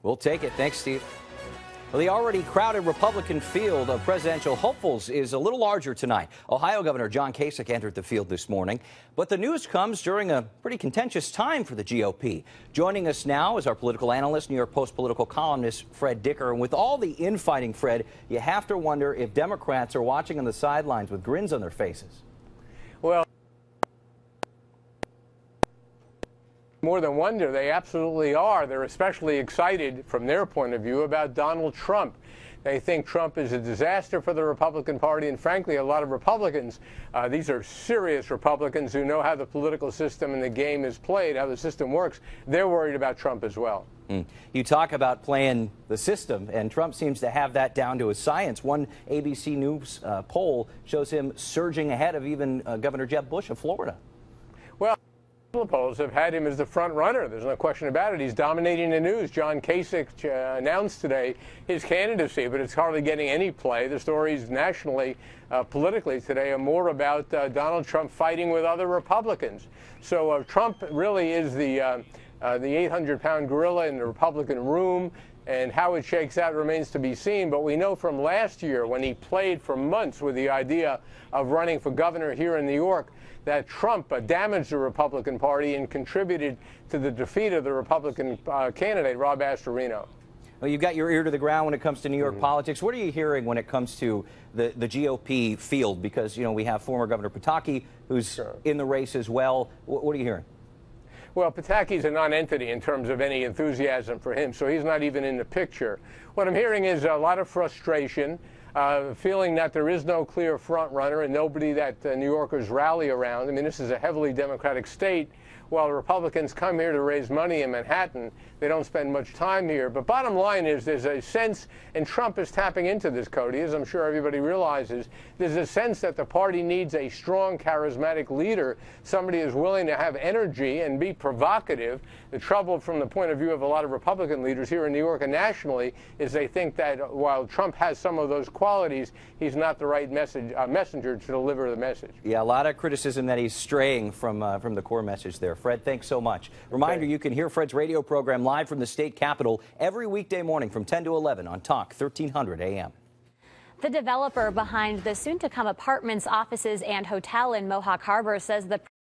We'll take it. Thanks, Steve. Well, the already crowded Republican field of presidential hopefuls is a little larger tonight. Ohio Governor John Kasich entered the field this morning, but the news comes during a pretty contentious time for the GOP. Joining us now is our political analyst, New York Post political columnist Fred Dicker. And with all the infighting, Fred, you have to wonder if Democrats are watching on the sidelines with grins on their faces. Well, more than wonder, they absolutely are. They're especially excited from their point of view about Donald Trump. They think Trump is a disaster for the Republican Party, and frankly, a lot of Republicans, these are serious Republicans who know how the political system and the game is played, how the system works. They're worried about Trump as well. You talk about playing the system, and Trump seems to have that down to a science. One ABC News poll shows him surging ahead of even Governor Jeb Bush of Florida. Well, polls have had him as the front runner. There's no question about it. He's dominating the news. John Kasich announced today his candidacy, but it's hardly getting any play. The stories nationally, politically today are more about Donald Trump fighting with other Republicans. So Trump really is the 800-pound gorilla in the Republican room. And how it shakes out remains to be seen. But we know from last year, when he played for months with the idea of running for governor here in New York, that Trump damaged the Republican Party and contributed to the defeat of the Republican candidate, Rob Astorino. Well, you've got your ear to the ground when it comes to New York politics. What are you hearing when it comes to the GOP field? Because, you know, we have former Governor Pataki, who's in the race as well. What are you hearing? Well, Pataki's a non-entity in terms of any enthusiasm for him, so he's not even in the picture. What I'm hearing is a lot of frustration, feeling that there is no clear front runner and nobody that New Yorkers rally around. I mean, this is a heavily Democratic state. While Republicans come here to raise money in Manhattan, they don't spend much time here. But bottom line is there's a sense, and Trump is tapping into this, Cody, as I'm sure everybody realizes, there's a sense that the party needs a strong, charismatic leader, somebody who's willing to have energy and be provocative. The trouble from the point of view of a lot of Republican leaders here in New York and nationally is they think that while Trump has some of those qualities, he's not the right messenger to deliver the message. Yeah, a lot of criticism that he's straying from the core message there. Fred, thanks so much. Reminder, you can hear Fred's radio program live from the state capitol every weekday morning from 10 to 11 on Talk 1300 AM. The developer behind the soon-to-come apartments, offices, and hotel in Mohawk Harbor says the